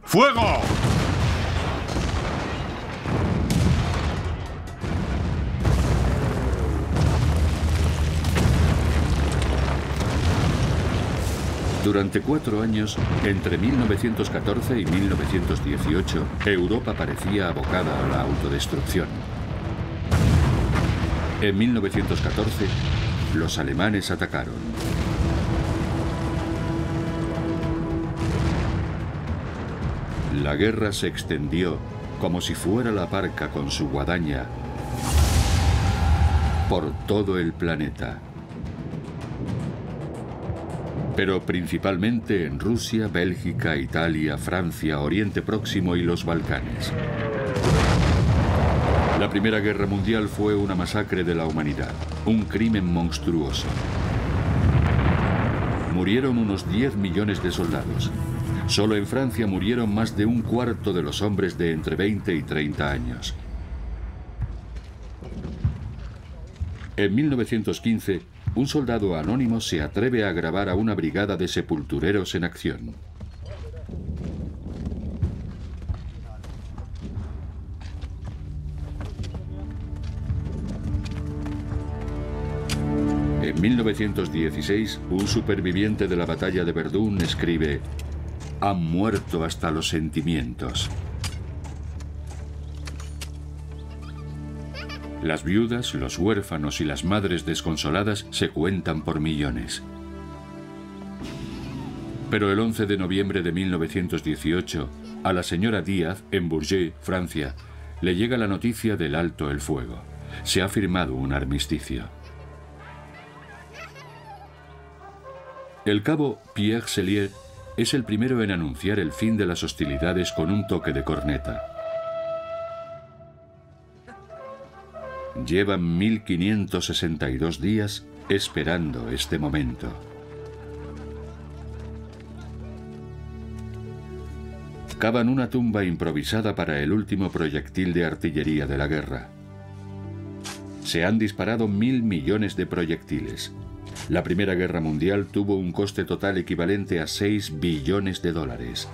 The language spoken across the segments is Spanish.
¡Fuego! Durante 4 años, entre 1914 y 1918, Europa parecía abocada a la autodestrucción. En 1914, los alemanes atacaron. La guerra se extendió como si fuera la parca con su guadaña por todo el planeta. Pero principalmente en Rusia, Bélgica, Italia, Francia, Oriente Próximo y los Balcanes. La Primera Guerra Mundial fue una masacre de la humanidad, un crimen monstruoso. Murieron unos 10 millones de soldados. Solo en Francia murieron más de un cuarto de los hombres de entre 20 y 30 años. En 1915, un soldado anónimo se atreve a grabar a una brigada de sepultureros en acción. En 1916, un superviviente de la batalla de Verdún escribe: «Han muerto hasta los sentimientos». Las viudas, los huérfanos y las madres desconsoladas se cuentan por millones. Pero el 11 de noviembre de 1918, a la señora Díaz, en Bourget, Francia, le llega la noticia del alto el fuego. Se ha firmado un armisticio. El cabo Pierre Sellier es el primero en anunciar el fin de las hostilidades con un toque de corneta. Llevan 1562 días esperando este momento. Cavan una tumba improvisada para el último proyectil de artillería de la guerra. Se han disparado 1000 millones de proyectiles. La Primera Guerra Mundial tuvo un coste total equivalente a 6 billones de dólares.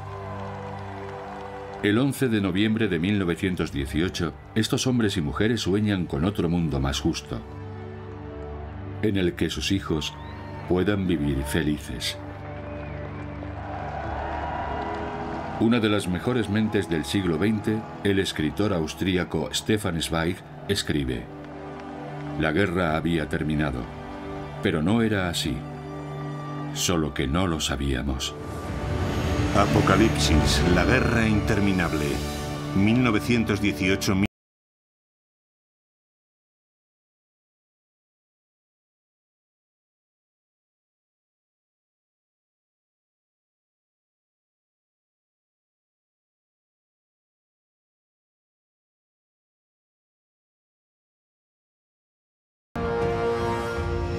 El 11 de noviembre de 1918, estos hombres y mujeres sueñan con otro mundo más justo, en el que sus hijos puedan vivir felices. Una de las mejores mentes del siglo XX, el escritor austríaco Stefan Zweig, escribe: «La guerra había terminado, pero no era así, solo que no lo sabíamos». Apocalipsis, la guerra interminable. 1918.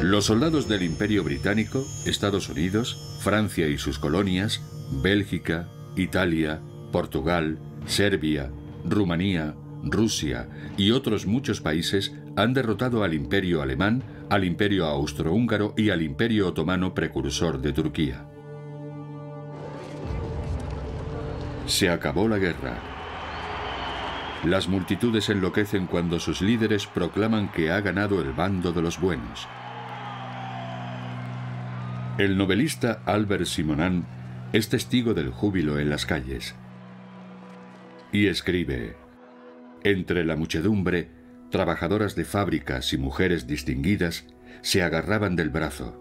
Los soldados del Imperio Británico, Estados Unidos, Francia y sus colonias, Bélgica, Italia, Portugal, Serbia, Rumanía, Rusia y otros muchos países han derrotado al Imperio Alemán, al Imperio Austrohúngaro y al Imperio Otomano precursor de Turquía. Se acabó la guerra. Las multitudes enloquecen cuando sus líderes proclaman que ha ganado el bando de los buenos. El novelista Albert Simonand es testigo del júbilo en las calles. Y escribe: «Entre la muchedumbre, trabajadoras de fábricas y mujeres distinguidas se agarraban del brazo,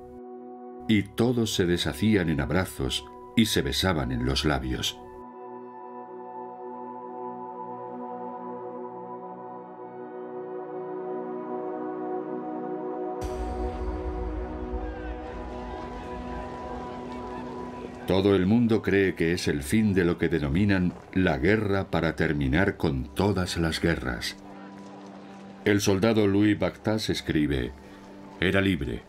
y todos se deshacían en abrazos y se besaban en los labios». Todo el mundo cree que es el fin de lo que denominan la guerra para terminar con todas las guerras. El soldado Louis Bactas escribe: «Era libre.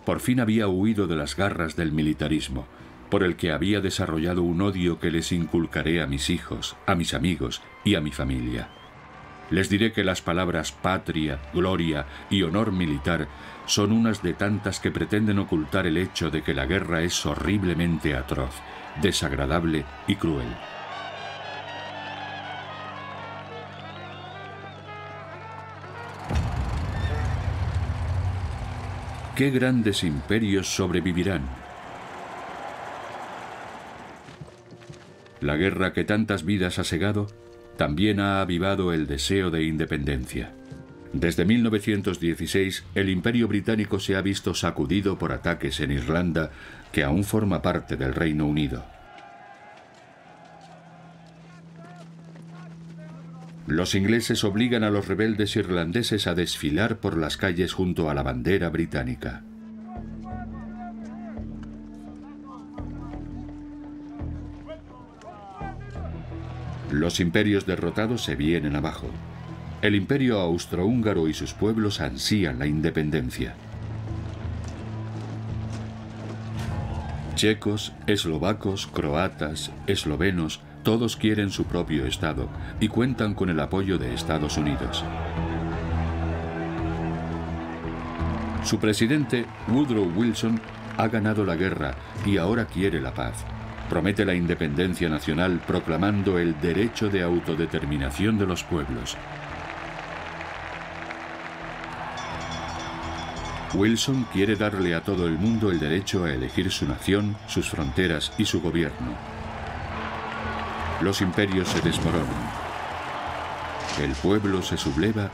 Por fin había huido de las garras del militarismo, por el que había desarrollado un odio que les inculcaré a mis hijos, a mis amigos y a mi familia. Les diré que las palabras patria, gloria y honor militar son unas de tantas que pretenden ocultar el hecho de que la guerra es horriblemente atroz, desagradable y cruel. ¿Qué grandes imperios sobrevivirán? La guerra que tantas vidas ha segado también ha avivado el deseo de independencia. Desde 1916, el Imperio Británico se ha visto sacudido por ataques en Irlanda, que aún forma parte del Reino Unido. Los ingleses obligan a los rebeldes irlandeses a desfilar por las calles junto a la bandera británica. Los imperios derrotados se vienen abajo. El imperio austrohúngaro y sus pueblos ansían la independencia. Checos, eslovacos, croatas, eslovenos, todos quieren su propio estado y cuentan con el apoyo de Estados Unidos. Su presidente, Woodrow Wilson, ha ganado la guerra y ahora quiere la paz. Promete la independencia nacional proclamando el derecho de autodeterminación de los pueblos. Wilson quiere darle a todo el mundo el derecho a elegir su nación, sus fronteras y su gobierno. Los imperios se desmoronan. El pueblo se subleva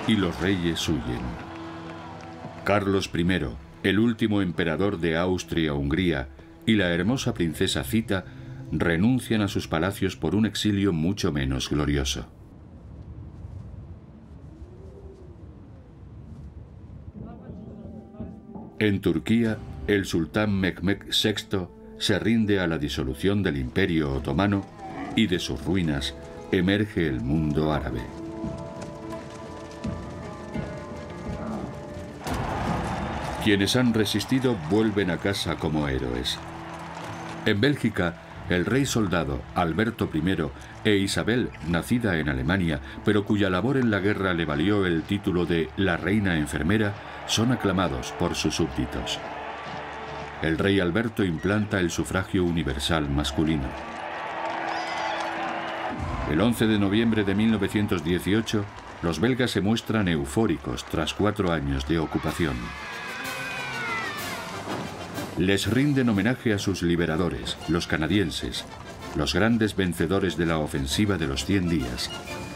y los reyes huyen. Carlos I, el último emperador de Austria-Hungría, y la hermosa princesa Zita renuncian a sus palacios por un exilio mucho menos glorioso. En Turquía, el sultán Mehmed VI se rinde a la disolución del Imperio Otomano y de sus ruinas emerge el mundo árabe. Quienes han resistido vuelven a casa como héroes. En Bélgica, el rey soldado Alberto I e Isabel, nacida en Alemania, pero cuya labor en la guerra le valió el título de la reina enfermera, son aclamados por sus súbditos. El rey Alberto implanta el sufragio universal masculino. El 11 de noviembre de 1918, los belgas se muestran eufóricos tras 4 años de ocupación. Les rinden homenaje a sus liberadores, los canadienses, los grandes vencedores de la ofensiva de los 100 días,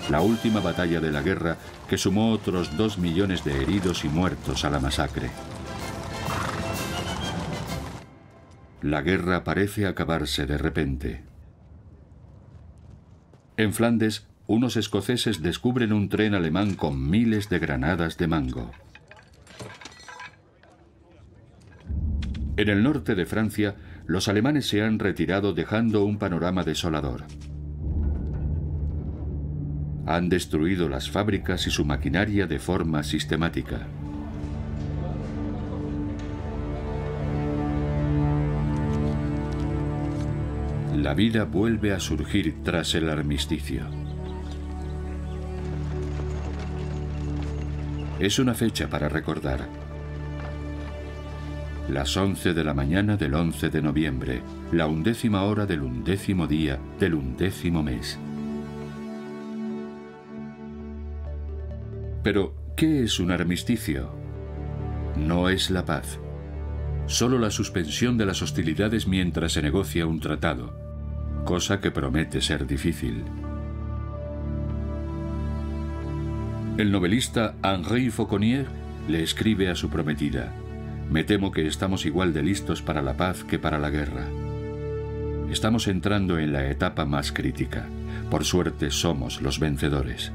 la última batalla de la guerra que sumó otros 2 millones de heridos y muertos a la masacre. La guerra parece acabarse de repente. En Flandes, unos escoceses descubren un tren alemán con miles de granadas de mango. En el norte de Francia, los alemanes se han retirado dejando un panorama desolador. Han destruido las fábricas y su maquinaria de forma sistemática. La vida vuelve a surgir tras el armisticio. Es una fecha para recordar. Las 11 de la mañana del 11 de noviembre, la 11ª hora del 11º día del 11º mes. Pero, ¿qué es un armisticio? No es la paz. Solo la suspensión de las hostilidades mientras se negocia un tratado, cosa que promete ser difícil. El novelista Henri Fauconnier le escribe a su prometida: «Me temo que estamos igual de listos para la paz que para la guerra. Estamos entrando en la etapa más crítica. Por suerte somos los vencedores».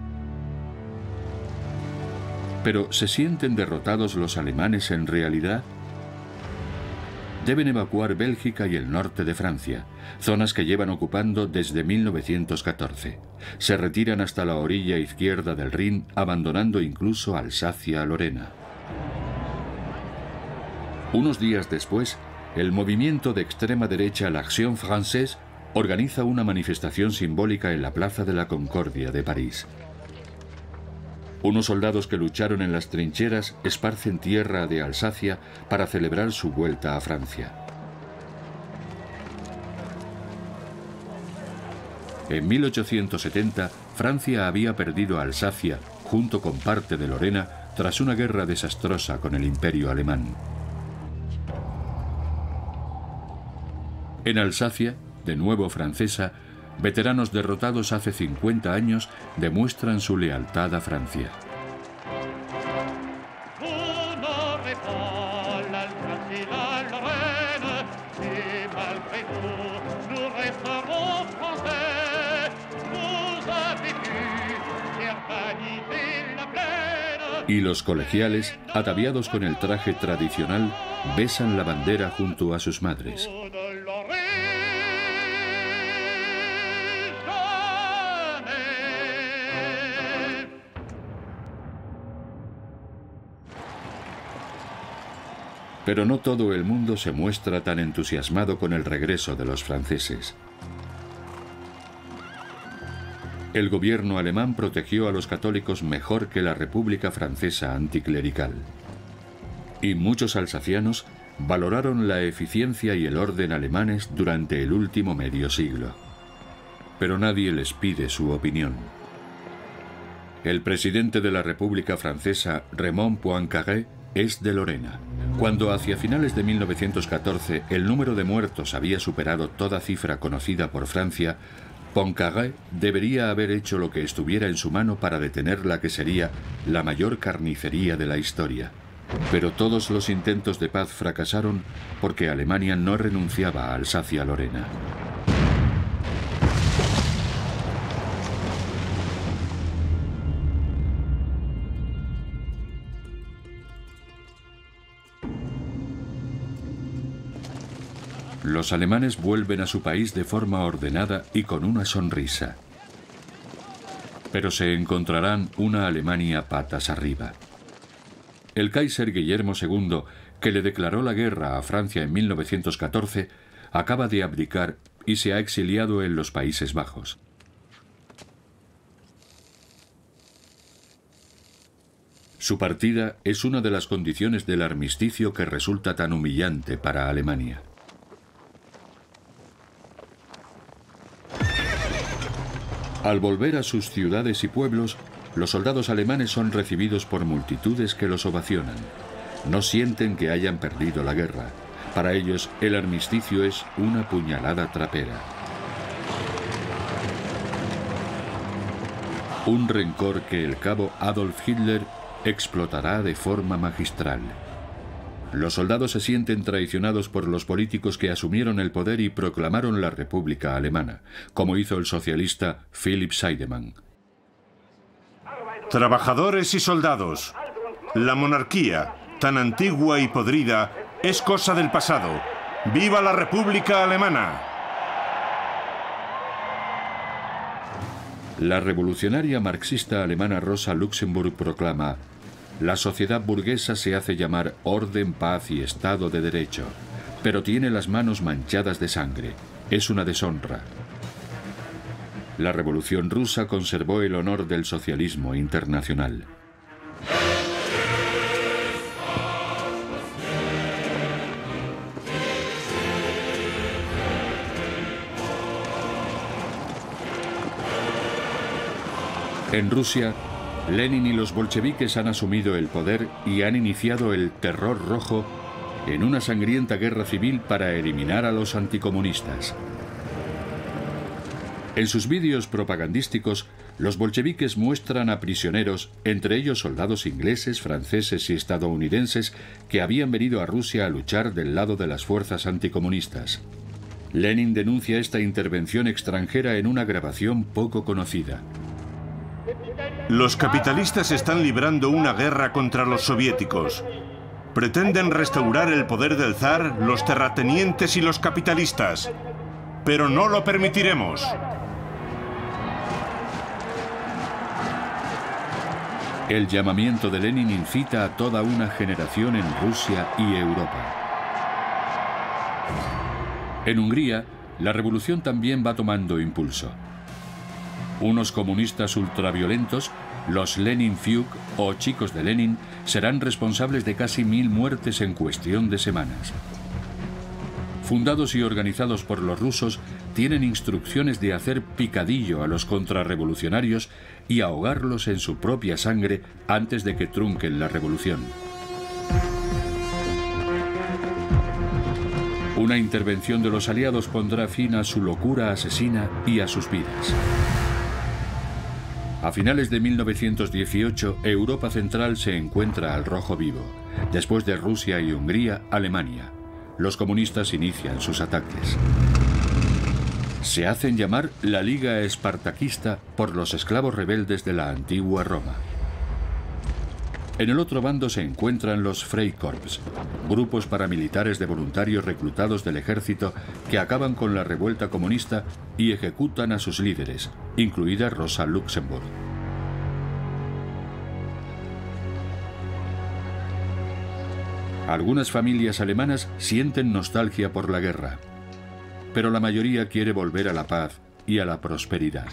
Pero, ¿se sienten derrotados los alemanes en realidad? Deben evacuar Bélgica y el norte de Francia, zonas que llevan ocupando desde 1914. Se retiran hasta la orilla izquierda del Rin, abandonando incluso Alsacia-Lorena. Unos días después, el movimiento de extrema derecha l'Action Française organiza una manifestación simbólica en la Plaza de la Concordia de París. Unos soldados que lucharon en las trincheras esparcen tierra de Alsacia para celebrar su vuelta a Francia. En 1870, Francia había perdido Alsacia, junto con parte de Lorena, tras una guerra desastrosa con el Imperio alemán. En Alsacia, de nuevo francesa, veteranos derrotados hace 50 años demuestran su lealtad a Francia. Y los colegiales, ataviados con el traje tradicional, besan la bandera junto a sus madres. Pero no todo el mundo se muestra tan entusiasmado con el regreso de los franceses. El gobierno alemán protegió a los católicos mejor que la República Francesa anticlerical. Y muchos alsacianos valoraron la eficiencia y el orden alemanes durante el último medio siglo. Pero nadie les pide su opinión. El presidente de la República Francesa, Raymond Poincaré, es de Lorena. Cuando hacia finales de 1914 el número de muertos había superado toda cifra conocida por Francia, Poincaré debería haber hecho lo que estuviera en su mano para detener la que sería la mayor carnicería de la historia. Pero todos los intentos de paz fracasaron porque Alemania no renunciaba a Alsacia-Lorena. Los alemanes vuelven a su país de forma ordenada y con una sonrisa. Pero se encontrarán una Alemania patas arriba. El Kaiser Guillermo II, que le declaró la guerra a Francia en 1914, acaba de abdicar y se ha exiliado en los Países Bajos. Su partida es una de las condiciones del armisticio que resulta tan humillante para Alemania. Al volver a sus ciudades y pueblos, los soldados alemanes son recibidos por multitudes que los ovacionan. No sienten que hayan perdido la guerra. Para ellos, el armisticio es una puñalada trapera. Un rencor que el cabo Adolf Hitler explotará de forma magistral. Los soldados se sienten traicionados por los políticos que asumieron el poder y proclamaron la República Alemana, como hizo el socialista Philipp Seidemann. Trabajadores y soldados, la monarquía, tan antigua y podrida, es cosa del pasado. ¡Viva la República Alemana! La revolucionaria marxista alemana Rosa Luxemburg proclama: la sociedad burguesa se hace llamar orden, paz y Estado de Derecho, pero tiene las manos manchadas de sangre. Es una deshonra. La Revolución Rusa conservó el honor del socialismo internacional. En Rusia, Lenin y los bolcheviques han asumido el poder y han iniciado el Terror Rojo en una sangrienta guerra civil para eliminar a los anticomunistas. En sus vídeos propagandísticos, los bolcheviques muestran a prisioneros, entre ellos soldados ingleses, franceses y estadounidenses, que habían venido a Rusia a luchar del lado de las fuerzas anticomunistas. Lenin denuncia esta intervención extranjera en una grabación poco conocida. Los capitalistas están librando una guerra contra los soviéticos. Pretenden restaurar el poder del zar, los terratenientes y los capitalistas. Pero no lo permitiremos. El llamamiento de Lenin incita a toda una generación en Rusia y Europa. En Hungría, la revolución también va tomando impulso. Unos comunistas ultraviolentos, los Lenin-Fiúk o chicos de Lenin, serán responsables de casi 1000 muertes en cuestión de semanas. fundados y organizados por los rusos, tienen instrucciones de hacer picadillo a los contrarrevolucionarios y ahogarlos en su propia sangre antes de que trunquen la revolución. Una intervención de los aliados pondrá fin a su locura asesina y a sus vidas. A finales de 1918, Europa Central se encuentra al rojo vivo. Después de Rusia y Hungría, Alemania. Los comunistas inician sus ataques. Se hacen llamar la Liga Espartaquista por los esclavos rebeldes de la antigua Roma. En el otro bando se encuentran los Freikorps, grupos paramilitares de voluntarios reclutados del ejército que acaban con la revuelta comunista y ejecutan a sus líderes, incluida Rosa Luxemburg. Algunas familias alemanas sienten nostalgia por la guerra, pero la mayoría quiere volver a la paz y a la prosperidad.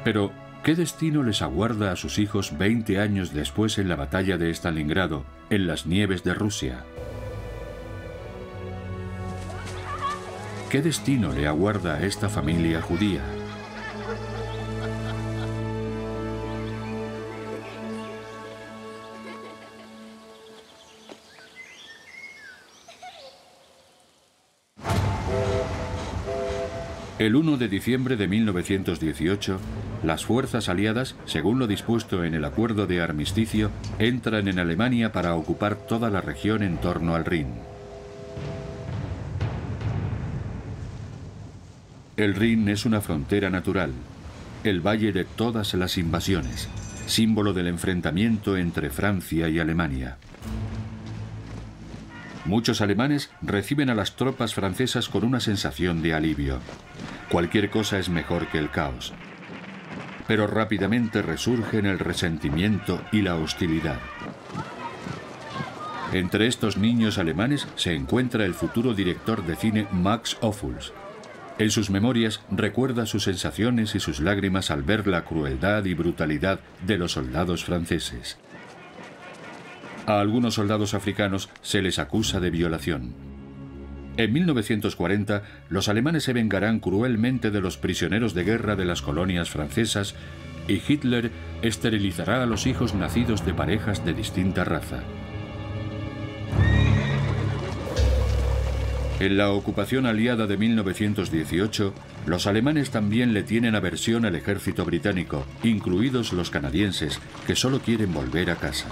Pero, ¿qué destino les aguarda a sus hijos 20 años después en la batalla de Stalingrado, en las nieves de Rusia? ¿Qué destino le aguarda a esta familia judía? El 1 de diciembre de 1918, las fuerzas aliadas, según lo dispuesto en el acuerdo de armisticio, entran en Alemania para ocupar toda la región en torno al Rin. El Rin es una frontera natural, el valle de todas las invasiones, símbolo del enfrentamiento entre Francia y Alemania. Muchos alemanes reciben a las tropas francesas con una sensación de alivio. Cualquier cosa es mejor que el caos. Pero rápidamente resurgen el resentimiento y la hostilidad. Entre estos niños alemanes se encuentra el futuro director de cine Max Ophüls. En sus memorias recuerda sus sensaciones y sus lágrimas al ver la crueldad y brutalidad de los soldados franceses. A algunos soldados africanos se les acusa de violación. En 1940, los alemanes se vengarán cruelmente de los prisioneros de guerra de las colonias francesas y Hitler esterilizará a los hijos nacidos de parejas de distinta raza. En la ocupación aliada de 1918, los alemanes también le tienen aversión al ejército británico, incluidos los canadienses, que solo quieren volver a casa.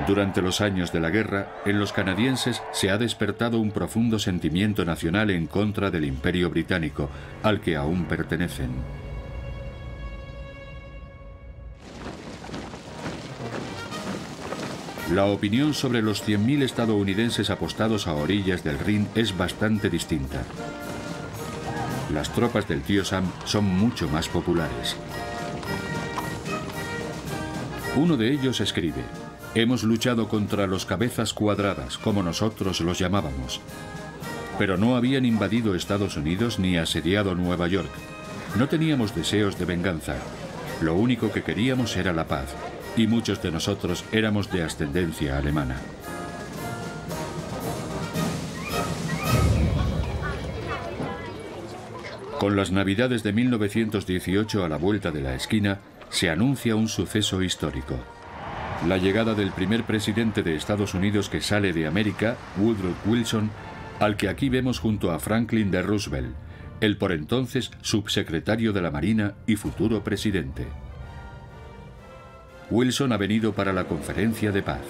Durante los años de la guerra, en los canadienses se ha despertado un profundo sentimiento nacional en contra del Imperio Británico, al que aún pertenecen. La opinión sobre los 100.000 estadounidenses apostados a orillas del Rin es bastante distinta. Las tropas del tío Sam son mucho más populares. Uno de ellos escribe: «Hemos luchado contra los cabezas cuadradas, como nosotros los llamábamos. Pero no habían invadido Estados Unidos ni asediado Nueva York. No teníamos deseos de venganza. Lo único que queríamos era la paz, y muchos de nosotros éramos de ascendencia alemana». Con las Navidades de 1918 a la vuelta de la esquina, se anuncia un suceso histórico. La llegada del primer presidente de Estados Unidos que sale de América, Woodrow Wilson, al que aquí vemos junto a Franklin D. Roosevelt, el por entonces subsecretario de la Marina y futuro presidente. Wilson ha venido para la conferencia de paz.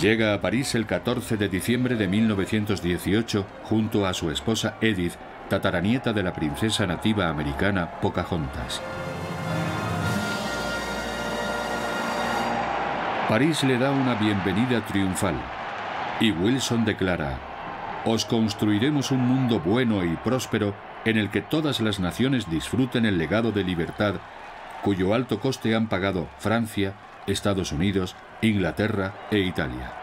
Llega a París el 14 de diciembre de 1918 junto a su esposa Edith, tataranieta de la princesa nativa americana Pocahontas. París le da una bienvenida triunfal y Wilson declara: «Os construiremos un mundo bueno y próspero en el que todas las naciones disfruten el legado de libertad cuyo alto coste han pagado Francia, Estados Unidos, Inglaterra e Italia».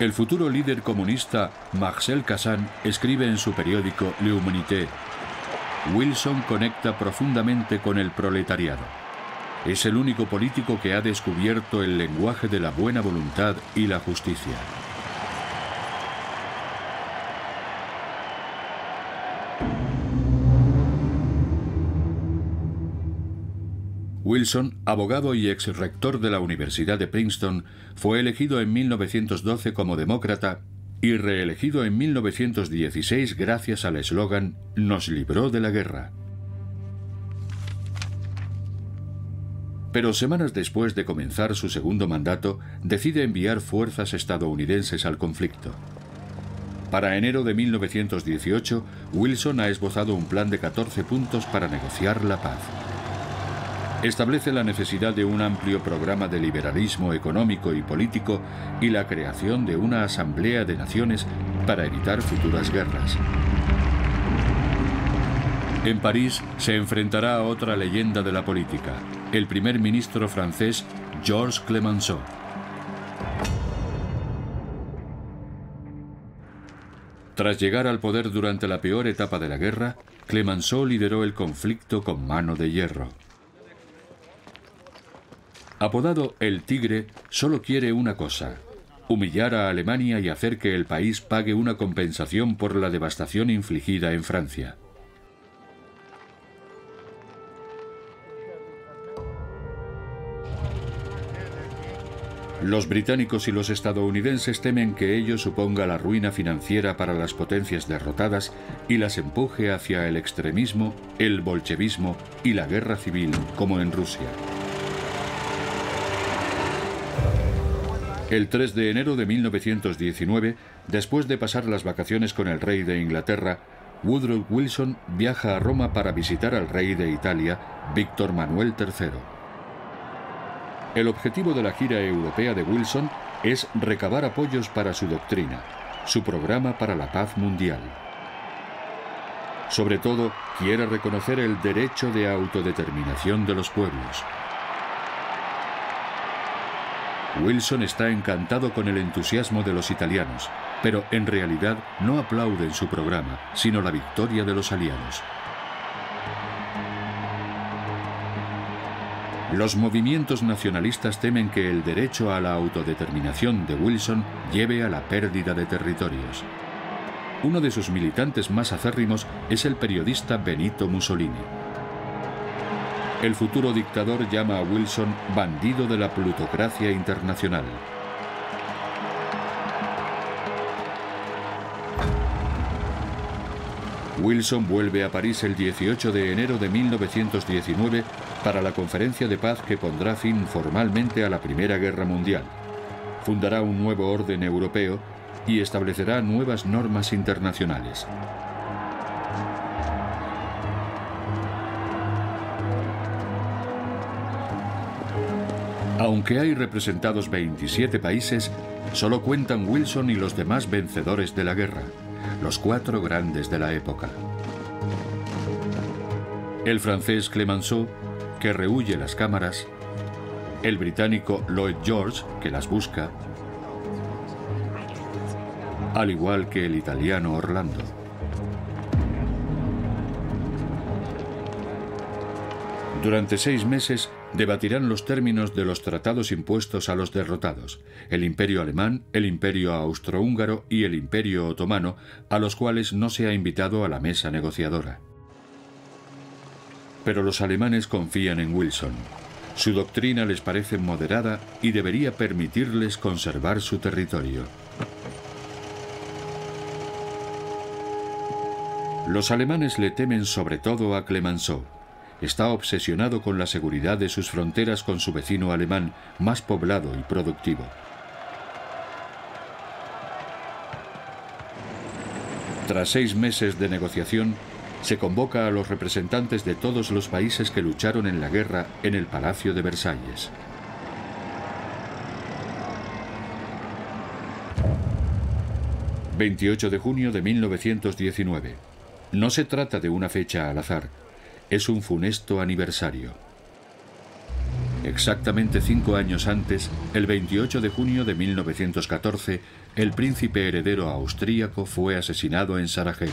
El futuro líder comunista Marcel Cassin escribe en su periódico L'Humanité: Wilson conecta profundamente con el proletariado. Es el único político que ha descubierto el lenguaje de la buena voluntad y la justicia. Wilson, abogado y ex-rector de la Universidad de Princeton, fue elegido en 1912 como demócrata y reelegido en 1916 gracias al eslogan «Nos libró de la guerra». Pero semanas después de comenzar su segundo mandato, decide enviar fuerzas estadounidenses al conflicto. Para enero de 1918, Wilson ha esbozado un plan de 14 puntos para negociar la paz. Establece la necesidad de un amplio programa de liberalismo económico y político y la creación de una asamblea de naciones para evitar futuras guerras. En París se enfrentará a otra leyenda de la política, el primer ministro francés Georges Clemenceau. Tras llegar al poder durante la peor etapa de la guerra, Clemenceau lideró el conflicto con mano de hierro. Apodado El Tigre, solo quiere una cosa: humillar a Alemania y hacer que el país pague una compensación por la devastación infligida en Francia. Los británicos y los estadounidenses temen que ello suponga la ruina financiera para las potencias derrotadas y las empuje hacia el extremismo, el bolchevismo y la guerra civil, como en Rusia. El 3 de enero de 1919, después de pasar las vacaciones con el rey de Inglaterra, Woodrow Wilson viaja a Roma para visitar al rey de Italia, Víctor Manuel III. El objetivo de la gira europea de Wilson es recabar apoyos para su doctrina, su programa para la paz mundial. Sobre todo, quiere reconocer el derecho de autodeterminación de los pueblos. Wilson está encantado con el entusiasmo de los italianos, pero en realidad no aplauden su programa, sino la victoria de los aliados. Los movimientos nacionalistas temen que el derecho a la autodeterminación de Wilson lleve a la pérdida de territorios. Uno de sus militantes más acérrimos es el periodista Benito Mussolini. El futuro dictador llama a Wilson bandido de la plutocracia internacional. Wilson vuelve a París el 18 de enero de 1919 para la conferencia de paz que pondrá fin formalmente a la Primera Guerra Mundial. Fundará un nuevo orden europeo y establecerá nuevas normas internacionales. Aunque hay representados 27 países, solo cuentan Wilson y los demás vencedores de la guerra, los 4 grandes de la época. El francés Clemenceau, que rehúye las cámaras, el británico Lloyd George, que las busca, al igual que el italiano Orlando. Durante 6 meses debatirán los términos de los tratados impuestos a los derrotados, el Imperio Alemán, el Imperio Austrohúngaro y el Imperio Otomano, a los cuales no se ha invitado a la mesa negociadora. Pero los alemanes confían en Wilson. Su doctrina les parece moderada y debería permitirles conservar su territorio. Los alemanes le temen sobre todo a Clemenceau. Está obsesionado con la seguridad de sus fronteras con su vecino alemán, más poblado y productivo. Tras 6 meses de negociación, se convoca a los representantes de todos los países que lucharon en la guerra en el Palacio de Versalles. ...28 de junio de 1919... No se trata de una fecha al azar, es un funesto aniversario. Exactamente 5 años antes, el 28 de junio de 1914, el príncipe heredero austríaco fue asesinado en Sarajevo.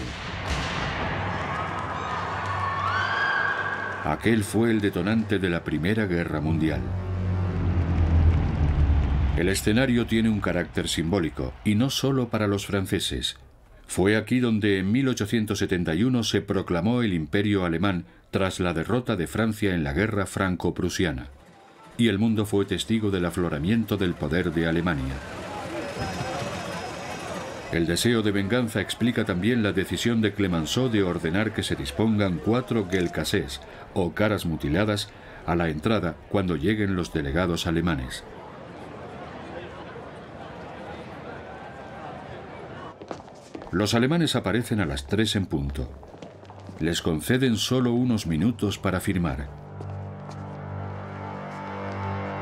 Aquel fue el detonante de la Primera Guerra Mundial. El escenario tiene un carácter simbólico, y no solo para los franceses. Fue aquí donde en 1871 se proclamó el Imperio Alemán tras la derrota de Francia en la Guerra Franco-Prusiana. Y el mundo fue testigo del afloramiento del poder de Alemania. El deseo de venganza explica también la decisión de Clemenceau de ordenar que se dispongan 4 gueules cassées, o caras mutiladas, a la entrada cuando lleguen los delegados alemanes. Los alemanes aparecen a las 3 en punto. Les conceden solo unos minutos para firmar.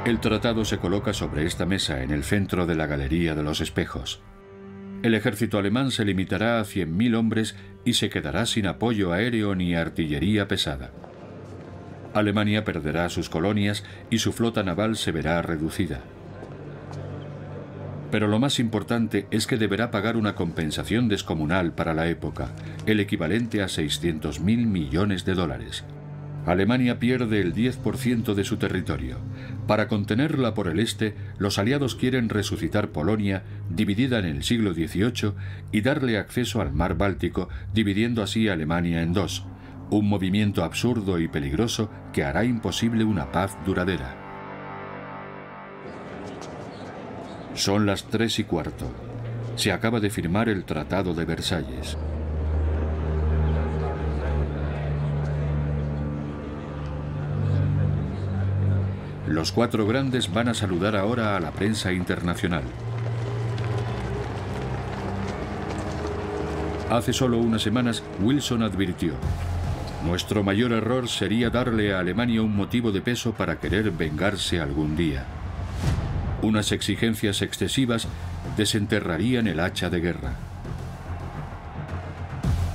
El tratado se coloca sobre esta mesa en el centro de la Galería de los Espejos. El ejército alemán se limitará a 100.000 hombres y se quedará sin apoyo aéreo ni artillería pesada. Alemania perderá sus colonias y su flota naval se verá reducida. Pero lo más importante es que deberá pagar una compensación descomunal para la época, el equivalente a 600.000 millones de dólares. Alemania pierde el 10% de su territorio. Para contenerla por el este, los aliados quieren resucitar Polonia, dividida en el siglo XVIII, y darle acceso al mar Báltico, dividiendo así a Alemania en dos. Un movimiento absurdo y peligroso que hará imposible una paz duradera. Son las 3:15. Se acaba de firmar el Tratado de Versalles. Los 4 grandes van a saludar ahora a la prensa internacional. Hace solo unas semanas, Wilson advirtió: nuestro mayor error sería darle a Alemania un motivo de peso para querer vengarse algún día. Unas exigencias excesivas desenterrarían el hacha de guerra.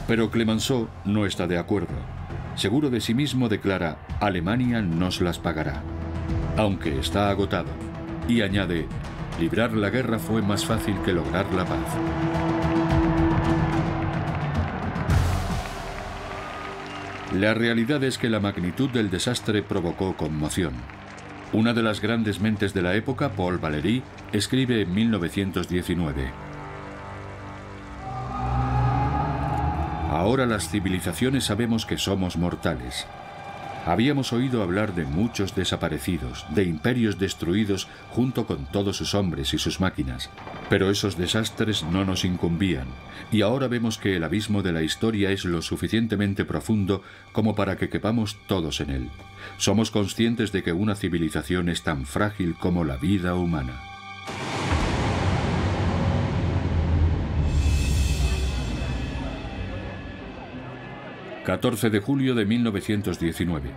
Pero Clemenceau no está de acuerdo. Seguro de sí mismo declara: Alemania nos las pagará. Aunque está agotado. Y añade: librar la guerra fue más fácil que lograr la paz. La realidad es que la magnitud del desastre provocó conmoción. Una de las grandes mentes de la época, Paul Valéry, escribe en 1919: ahora las civilizaciones sabemos que somos mortales. Habíamos oído hablar de muchos desaparecidos, de imperios destruidos junto con todos sus hombres y sus máquinas. Pero esos desastres no nos incumbían, y ahora vemos que el abismo de la historia es lo suficientemente profundo como para que quepamos todos en él. Somos conscientes de que una civilización es tan frágil como la vida humana. ...14 de julio de 1919...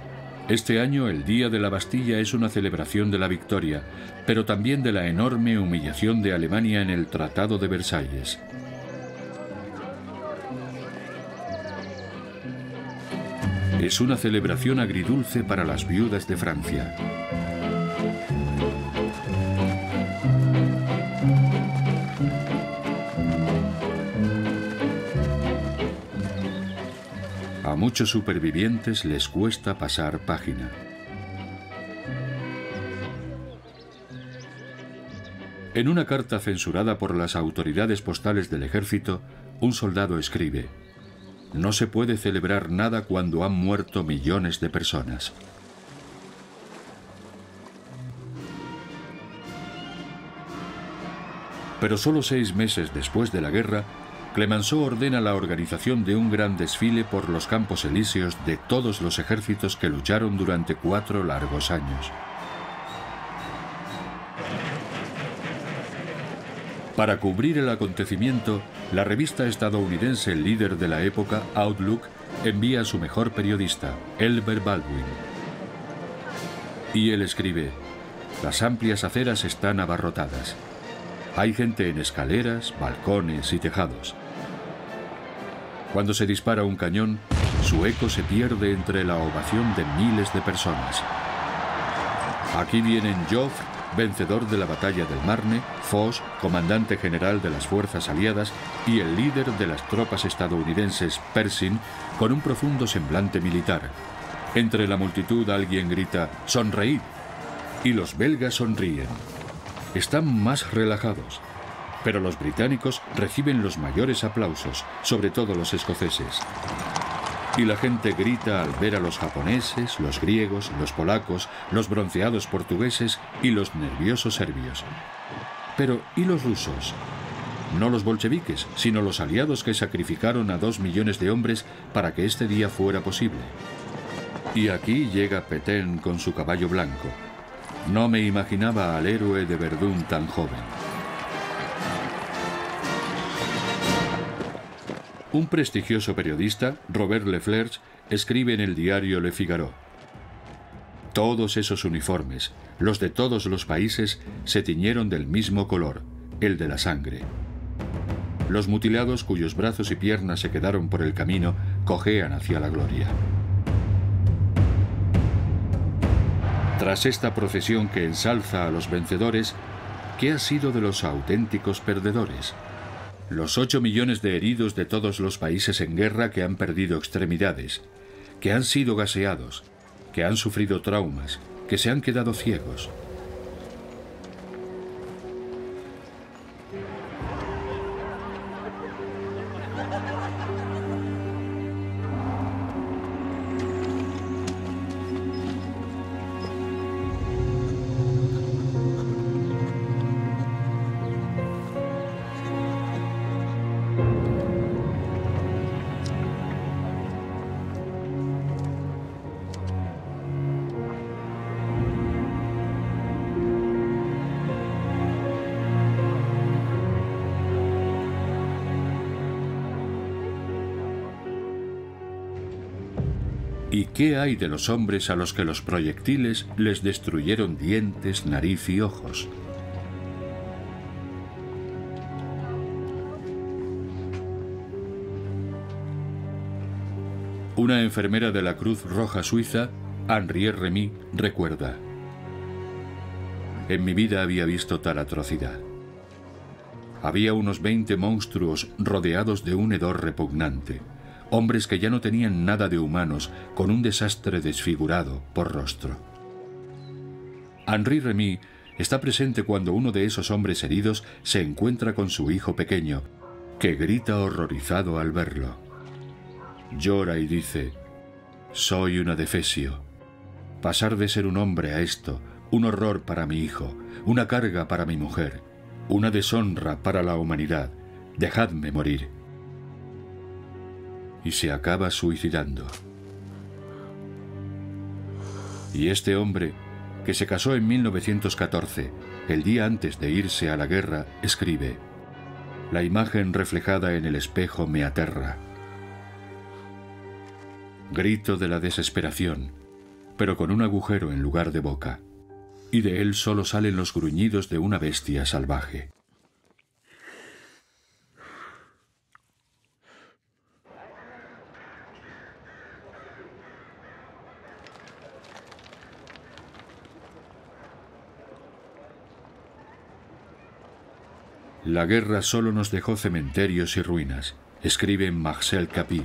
Este año el Día de la Bastilla es una celebración de la victoria, pero también de la enorme humillación de Alemania en el Tratado de Versalles. Es una celebración agridulce para las viudas de Francia. A muchos supervivientes les cuesta pasar página. En una carta censurada por las autoridades postales del ejército, un soldado escribe: no se puede celebrar nada cuando han muerto millones de personas. Pero solo 6 meses después de la guerra, Clemenceau ordena la organización de un gran desfile por los campos elíseos de todos los ejércitos que lucharon durante 4 largos años. Para cubrir el acontecimiento, la revista estadounidense líder de la época, Outlook, envía a su mejor periodista, Elmer Baldwin. Y él escribe: las amplias aceras están abarrotadas. Hay gente en escaleras, balcones y tejados. Cuando se dispara un cañón, su eco se pierde entre la ovación de miles de personas. Aquí vienen Joffre, vencedor de la batalla del Marne, Foch, comandante general de las fuerzas aliadas, y el líder de las tropas estadounidenses, Pershing, con un profundo semblante militar. Entre la multitud alguien grita «¡Sonreíd!» y los belgas sonríen. Están más relajados, pero los británicos reciben los mayores aplausos, sobre todo los escoceses. Y la gente grita al ver a los japoneses, los griegos, los polacos, los bronceados portugueses y los nerviosos serbios. Pero, ¿y los rusos? No los bolcheviques, sino los aliados que sacrificaron a 2 millones de hombres para que este día fuera posible. Y aquí llega Pétain con su caballo blanco. No me imaginaba al héroe de Verdún tan joven. Un prestigioso periodista, Robert Leflers, escribe en el diario Le Figaro: todos esos uniformes, los de todos los países, se tiñeron del mismo color, el de la sangre. Los mutilados cuyos brazos y piernas se quedaron por el camino cojean hacia la gloria. Tras esta procesión que ensalza a los vencedores, ¿qué ha sido de los auténticos perdedores? Los 8 millones de heridos de todos los países en guerra que han perdido extremidades, que han sido gaseados, que han sufrido traumas, que se han quedado ciegos. ¿Y qué hay de los hombres a los que los proyectiles les destruyeron dientes, nariz y ojos? Una enfermera de la Cruz Roja Suiza, Henriette Remy, recuerda: en mi vida había visto tal atrocidad. Había unos 20 monstruos rodeados de un hedor repugnante. Hombres que ya no tenían nada de humanos, con un desastre desfigurado por rostro. Henri Remy está presente cuando uno de esos hombres heridos se encuentra con su hijo pequeño, que grita horrorizado al verlo. Llora y dice: soy un adefesio. Pasar de ser un hombre a esto, un horror para mi hijo, una carga para mi mujer, una deshonra para la humanidad. Dejadme morir. Y se acaba suicidando. Y este hombre, que se casó en 1914, el día antes de irse a la guerra, escribe: la imagen reflejada en el espejo me aterra. Grito de la desesperación, pero con un agujero en lugar de boca, y de él solo salen los gruñidos de una bestia salvaje. La guerra solo nos dejó cementerios y ruinas, escribe Marcel Capy,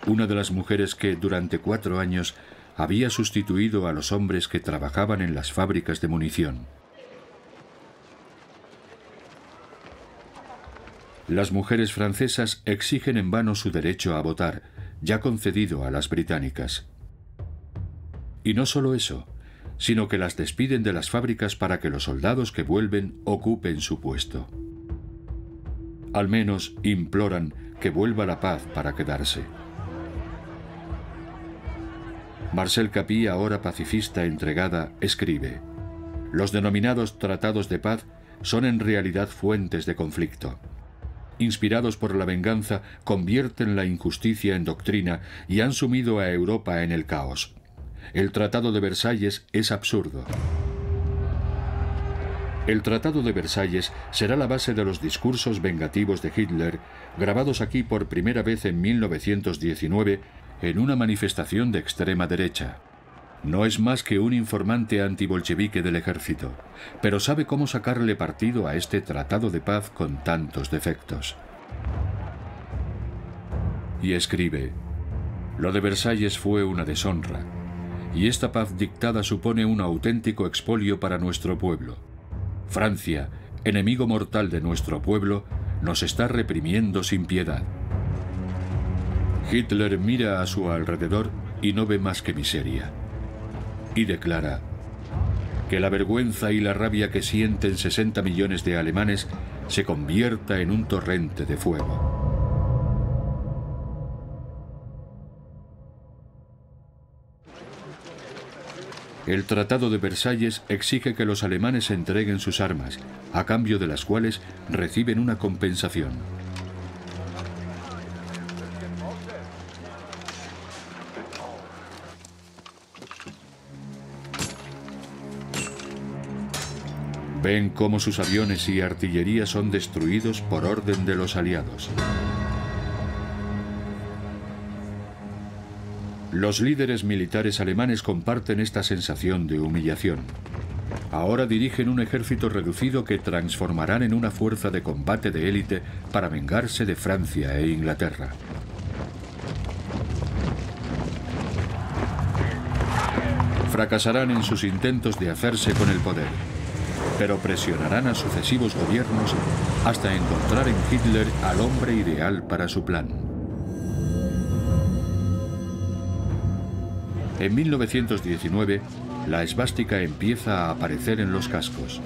una de las mujeres que durante 4 años había sustituido a los hombres que trabajaban en las fábricas de munición. Las mujeres francesas exigen en vano su derecho a votar, ya concedido a las británicas. Y no solo eso, sino que las despiden de las fábricas para que los soldados que vuelven ocupen su puesto. Al menos imploran que vuelva la paz para quedarse. Marcel Capy, ahora pacifista entregada, escribe: los denominados tratados de paz son en realidad fuentes de conflicto. Inspirados por la venganza, convierten la injusticia en doctrina y han sumido a Europa en el caos. El Tratado de Versalles es absurdo. El Tratado de Versalles será la base de los discursos vengativos de Hitler, grabados aquí por primera vez en 1919 en una manifestación de extrema derecha. No es más que un informante antibolchevique del ejército, pero sabe cómo sacarle partido a este tratado de paz con tantos defectos. Y escribe: lo de Versalles fue una deshonra, y esta paz dictada supone un auténtico expolio para nuestro pueblo. Francia, enemigo mortal de nuestro pueblo, nos está reprimiendo sin piedad. Hitler mira a su alrededor y no ve más que miseria. Y declara: que la vergüenza y la rabia que sienten 60 millones de alemanes se convierta en un torrente de fuego. El Tratado de Versalles exige que los alemanes entreguen sus armas, a cambio de las cuales reciben una compensación. Ven cómo sus aviones y artillería son destruidos por orden de los aliados. Los líderes militares alemanes comparten esta sensación de humillación. Ahora dirigen un ejército reducido que transformarán en una fuerza de combate de élite para vengarse de Francia e Inglaterra. Fracasarán en sus intentos de hacerse con el poder, pero presionarán a sucesivos gobiernos hasta encontrar en Hitler al hombre ideal para su plan. En 1919, la esvástica empieza a aparecer en los cascos.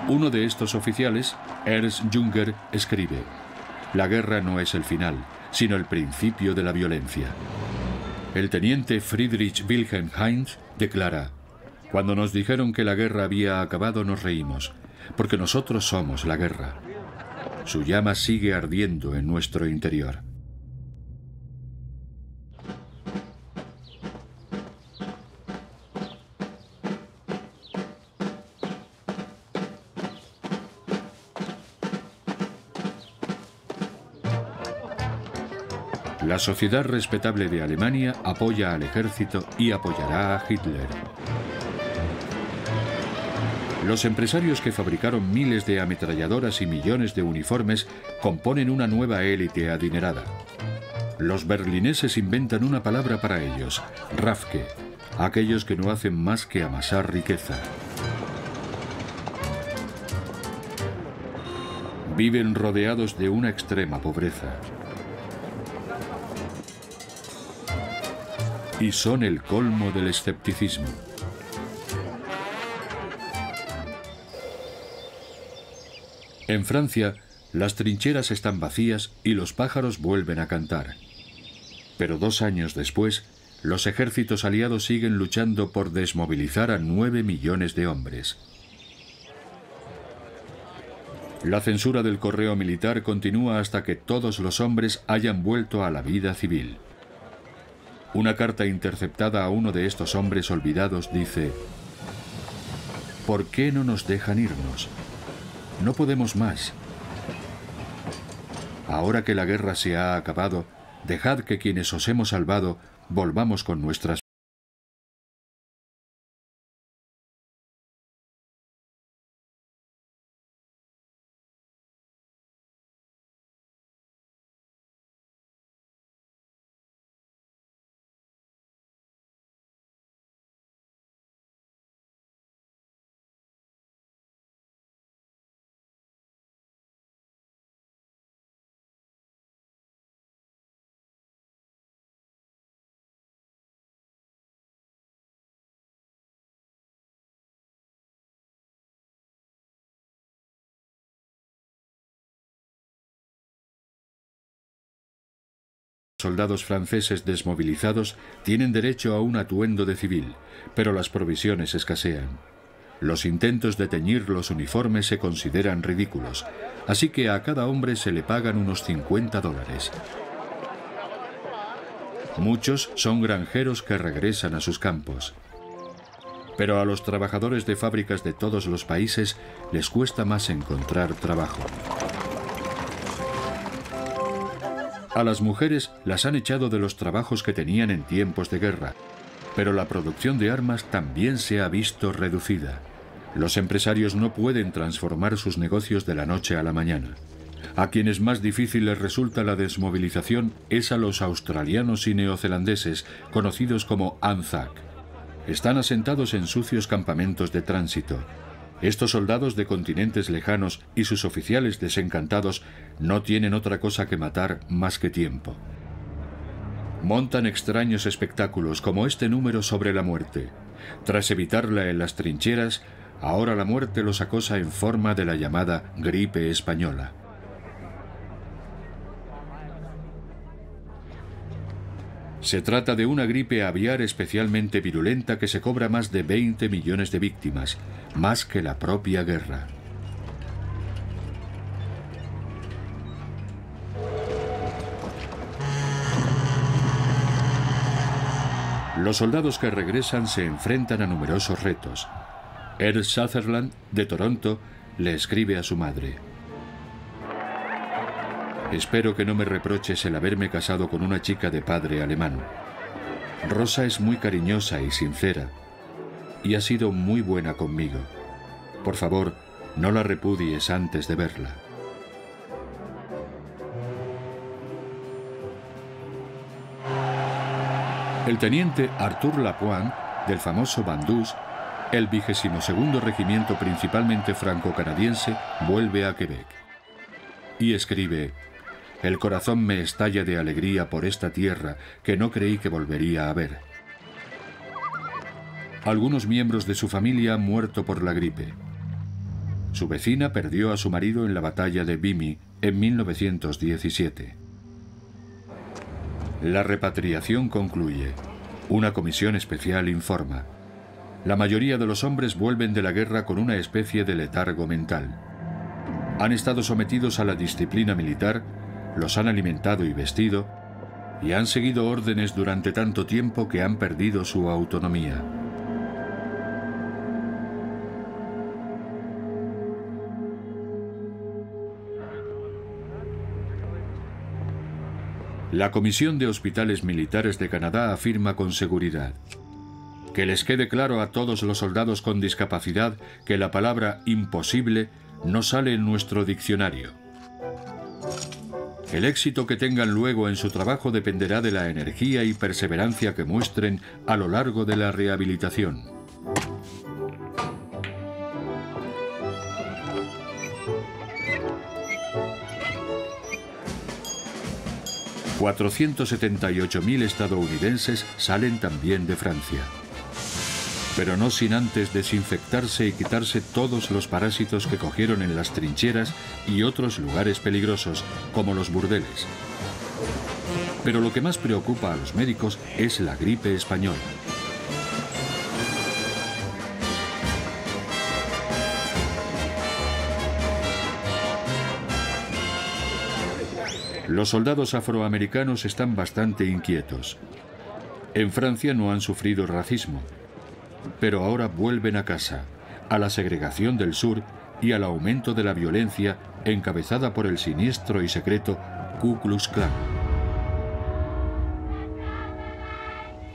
Uno de estos oficiales, Ernst Junger, escribe: la guerra no es el final, sino el principio de la violencia. El teniente Friedrich Wilhelm Heinz declara: cuando nos dijeron que la guerra había acabado nos reímos, porque nosotros somos la guerra. Su llama sigue ardiendo en nuestro interior. La sociedad respetable de Alemania apoya al ejército y apoyará a Hitler. Los empresarios que fabricaron miles de ametralladoras y millones de uniformes componen una nueva élite adinerada. Los berlineses inventan una palabra para ellos: Rafke, aquellos que no hacen más que amasar riqueza. Viven rodeados de una extrema pobreza. Y son el colmo del escepticismo. En Francia, las trincheras están vacías y los pájaros vuelven a cantar. Pero 2 años después, los ejércitos aliados siguen luchando por desmovilizar a 9 millones de hombres. La censura del correo militar continúa hasta que todos los hombres hayan vuelto a la vida civil. Una carta interceptada a uno de estos hombres olvidados dice: ¿por qué no nos dejan irnos? No podemos más. Ahora que la guerra se ha acabado, dejad que quienes os hemos salvado volvamos con nuestras soldados franceses desmovilizados tienen derecho a un atuendo de civil, pero las provisiones escasean. Los intentos de teñir los uniformes se consideran ridículos, así que a cada hombre se le pagan unos $50. Muchos son granjeros que regresan a sus campos. Pero a los trabajadores de fábricas de todos los países les cuesta más encontrar trabajo. A las mujeres las han echado de los trabajos que tenían en tiempos de guerra, pero la producción de armas también se ha visto reducida. Los empresarios no pueden transformar sus negocios de la noche a la mañana. A quienes más difícil les resulta la desmovilización es a los australianos y neozelandeses, conocidos como ANZAC. Están asentados en sucios campamentos de tránsito. Estos soldados de continentes lejanos y sus oficiales desencantados no tienen otra cosa que matar más que tiempo. Montan extraños espectáculos como este número sobre la muerte. Tras evitarla en las trincheras, ahora la muerte los acosa en forma de la llamada gripe española. Se trata de una gripe aviar especialmente virulenta que se cobra más de 20 millones de víctimas, más que la propia guerra. Los soldados que regresan se enfrentan a numerosos retos. Earl Sutherland, de Toronto, le escribe a su madre: «Espero que no me reproches el haberme casado con una chica de padre alemán. Rosa es muy cariñosa y sincera, y ha sido muy buena conmigo. Por favor, no la repudies antes de verla». El teniente Arthur Lapointe, del famoso Bandús, el 22º regimiento principalmente franco-canadiense, vuelve a Quebec. Y escribe: «El corazón me estalla de alegría por esta tierra que no creí que volvería a ver». Algunos miembros de su familia han muerto por la gripe. Su vecina perdió a su marido en la batalla de Vimy en 1917. La repatriación concluye. Una comisión especial informa: la mayoría de los hombres vuelven de la guerra con una especie de letargo mental. Han estado sometidos a la disciplina militar, los han alimentado y vestido, y han seguido órdenes durante tanto tiempo que han perdido su autonomía. La Comisión de Hospitales Militares de Canadá afirma con seguridad: que les quede claro a todos los soldados con discapacidad que la palabra imposible no sale en nuestro diccionario. El éxito que tengan luego en su trabajo dependerá de la energía y perseverancia que muestren a lo largo de la rehabilitación. $478.000 estadounidenses salen también de Francia, pero no sin antes desinfectarse y quitarse todos los parásitos que cogieron en las trincheras y otros lugares peligrosos, como los burdeles. Pero lo que más preocupa a los médicos es la gripe española. Los soldados afroamericanos están bastante inquietos. En Francia no han sufrido racismo, pero ahora vuelven a casa, a la segregación del sur y al aumento de la violencia encabezada por el siniestro y secreto Ku Klux Klan.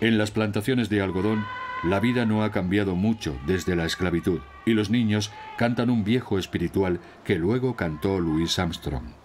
En las plantaciones de algodón, la vida no ha cambiado mucho desde la esclavitud, y los niños cantan un viejo espiritual que luego cantó Louis Armstrong.